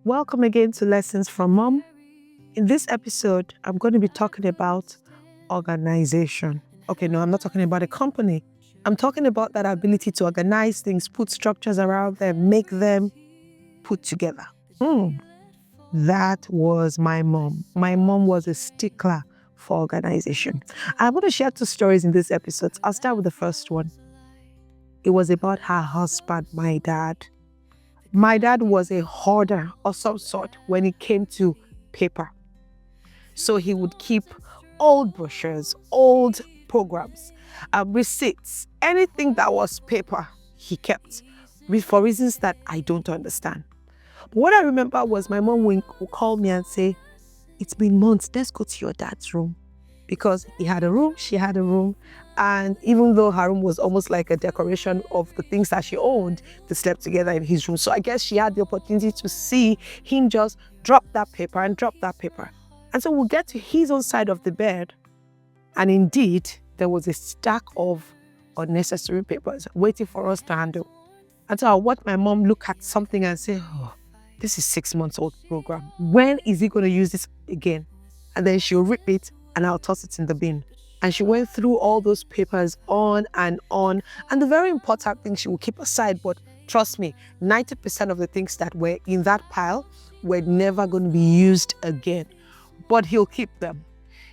Welcome again to Lessons from Mom. In this episode, I'm going to be talking about organization. Okay, no, I'm not talking about a company. I'm talking about that ability to organize things, put structures around them, make them put together. That was my mom. My mom was a stickler for organization. I'm going to share two stories in this episode. I'll start with the first one. It was about her husband, my dad. My dad was a hoarder of some sort when it came to paper. So he would keep old brochures, old programs, receipts, anything that was paper, he kept for reasons that I don't understand. But what I remember was my mom would call me and say, "It's been months, let's go to your dad's room." Because he had a room, she had a room. And even though her room was almost like a decoration of the things that she owned, they slept together in his room. So I guess she had the opportunity to see him just drop that paper and drop that paper. And so we'll get to his own side of the bed. And indeed, there was a stack of unnecessary papers waiting for us to handle. And so I'll watch my mom look at something and say, "Oh, this is 6 months old program. When is he going to use this again?" And then she'll rip it and I'll toss it in the bin. And she went through all those papers on and on. And the very important thing she will keep aside, but trust me, 90% of the things that were in that pile were never going to be used again. But he'll keep them.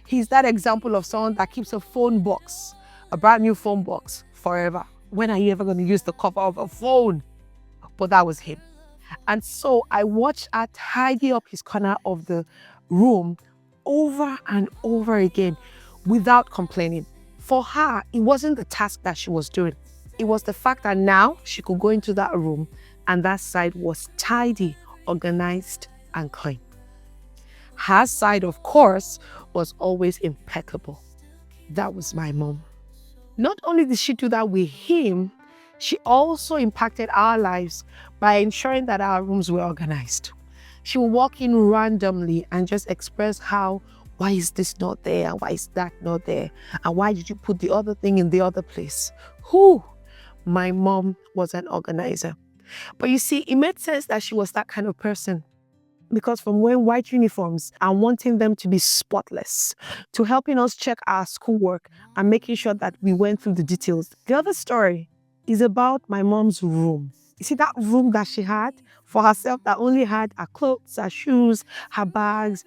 He's that example of someone that keeps a phone box, a brand new phone box, forever. When are you ever going to use the cover of a phone? But that was him. And so I watched her tidy up his corner of the room over and over again without complaining. For her, it wasn't the task that she was doing. It was the fact that now she could go into that room and that side was tidy, organized, and clean. Her side, of course, was always impeccable. That was my mom. Not only did she do that with him, she also impacted our lives by ensuring that our rooms were organized. She would walk in randomly and just express why is this not there? And why is that not there? And why did you put the other thing in the other place? My mom was an organizer. But you see, it made sense that she was that kind of person. Because from wearing white uniforms and wanting them to be spotless, to helping us check our schoolwork and making sure that we went through the details. The other story is about my mom's room. You see that room that she had for herself that only had her clothes, her shoes, her bags,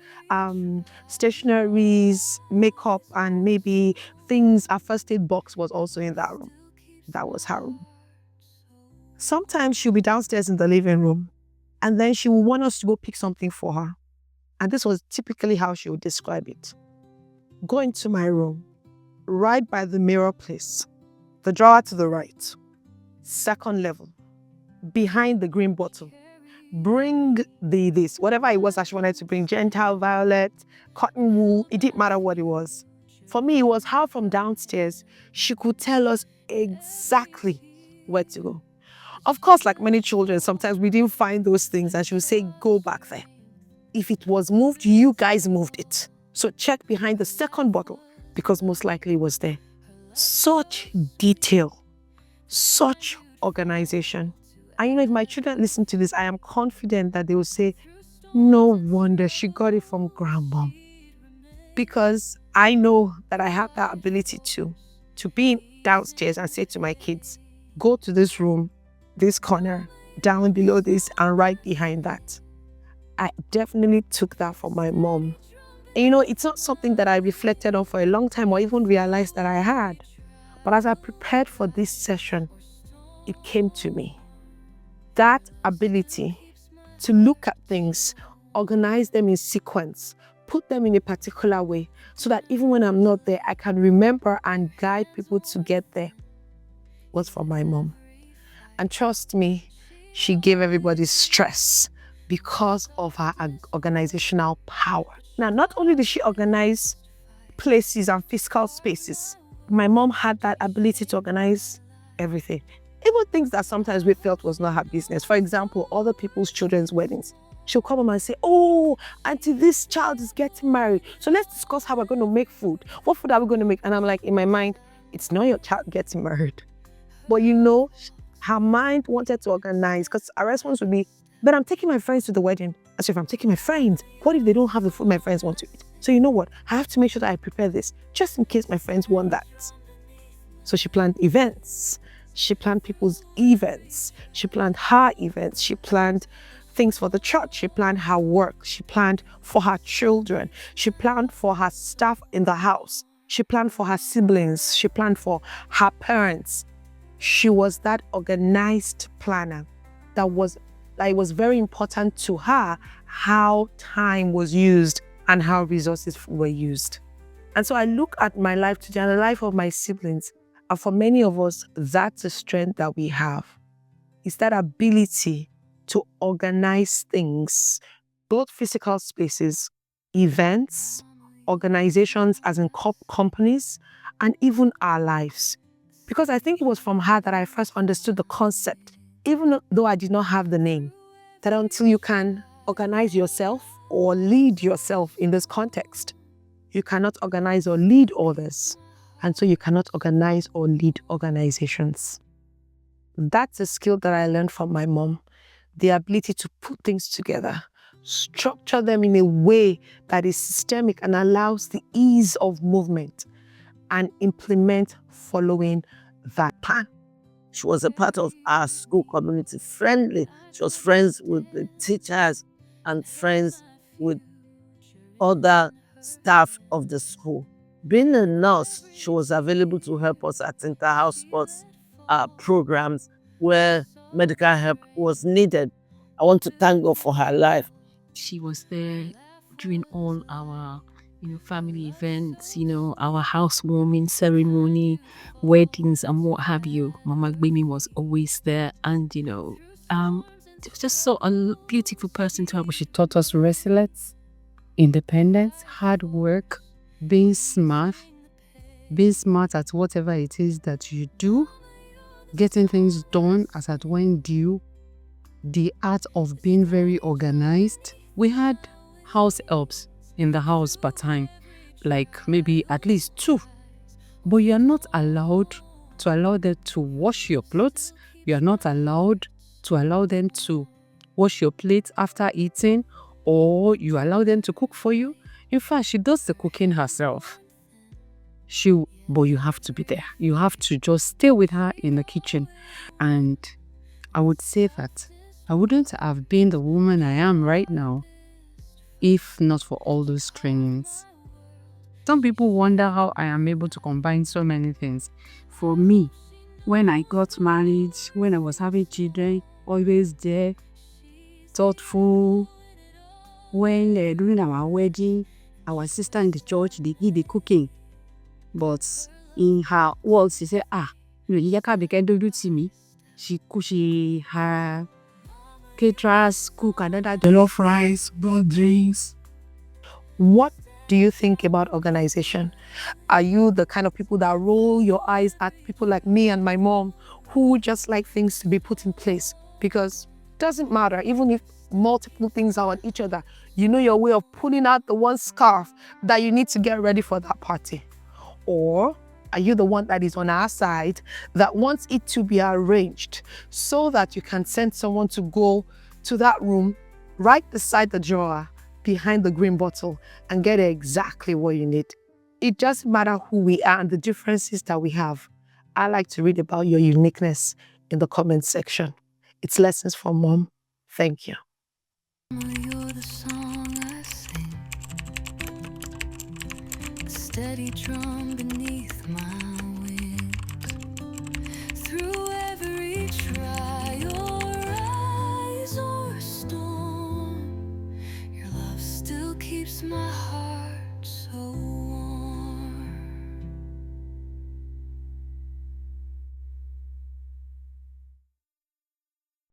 stationaries, makeup, and maybe things. Her first aid box was also in that room. That was her room. Sometimes she'll be downstairs in the living room and then she will want us to go pick something for her. And this was typically how she would describe it. Go into my room, right by the mirror place, the drawer to the right, second level, behind the green bottle. Bring this, whatever it was that she wanted to bring, Gentile violet, cotton wool, it didn't matter what it was. For me, it was how from downstairs, she could tell us exactly where to go. Of course, like many children, sometimes we didn't find those things and she would say, "Go back there. If it was moved, you guys moved it. So check behind the second bottle because most likely it was there." Such detail, such organization. And if my children listen to this, I am confident that they will say, "No wonder she got it from grandma." Because I know that I have that ability to be downstairs and say to my kids, "Go to this room, this corner, down below this, and right behind that." I definitely took that from my mom. And it's not something that I reflected on for a long time or even realized that I had. But as I prepared for this session, it came to me. That ability to look at things, organize them in sequence, put them in a particular way so that even when I'm not there, I can remember and guide people to get there was from my mom. And trust me, she gave everybody stress because of her organizational power. Now, not only did she organize places and physical spaces, my mom had that ability to organize everything. Even things that sometimes we felt was not her business. For example, other people's children's weddings. She'll come home and say, "Oh, auntie, this child is getting married. So let's discuss how we're going to make food. What food are we going to make?" And I'm like, in my mind, it's not your child getting married. But her mind wanted to organize because our response would be, "But I'm taking my friends to the wedding." As if I'm taking my friends, what if they don't have the food my friends want to eat? So you know what? I have to make sure that I prepare this just in case my friends want that. So she planned events. She planned people's events. She planned her events. She planned things for the church. She planned her work. She planned for her children. She planned for her staff in the house. She planned for her siblings. She planned for her parents. She was that organized planner that it was very important to her how time was used and how resources were used. And so I look at my life today and the life of my siblings, and for many of us, that's a strength that we have. It's that ability to organize things, both physical spaces, events, organizations as in companies, and even our lives. Because I think it was from her that I first understood the concept, even though I did not have the name, that until you can organize yourself or lead yourself in this context, you cannot organize or lead others. And so you cannot organize or lead organizations. That's a skill that I learned from my mom. The ability to put things together, structure them in a way that is systemic and allows the ease of movement, and implement following that plan. She was a part of our school community, friendly. She was friends with the teachers and friends with other staff of the school. Being a nurse, she was available to help us at inter-house sports programs where medical help was needed. I want to thank God for her life. She was there during all our, family events, our housewarming ceremony, weddings, and what have you. Mama Gbemi was always there, and it was just so a beautiful person to have. She taught us resilience, independence, hard work, being smart at whatever it is that you do, getting things done as at when due, the art of being very organized. We had house helps in the house per time, like maybe at least 2. But you are not allowed to allow them to wash your clothes. You are not allowed to allow them to wash your plate after eating, or you allow them to cook for you. In fact, she does the cooking herself. But you have to be there. You have to just stay with her in the kitchen. And I would say that I wouldn't have been the woman I am right now if not for all those trainings. Some people wonder how I am able to combine so many things. For me, when I got married, when I was having children, always there, thoughtful. When during our wedding, our sister in the church, they did the cooking. But in her words, she said, you can't be to me. Her caterers cook another jollof rice, brought drinks. What do you think about organization? Are you the kind of people that roll your eyes at people like me and my mom who just like things to be put in place? Because it doesn't matter, even if multiple things are on each other, you know your way of pulling out the one scarf that you need to get ready for that party. Or are you the one that is on our side that wants it to be arranged so that you can send someone to go to that room right beside the drawer behind the green bottle and get exactly what you need? It doesn't matter who we are and the differences that we have. I like to read about your uniqueness in the comment section. It's Lessons from Mom. Thank you. You're the song I sing, a steady drum beneath my wings. Through every trial, rise or storm, your love still keeps my heart so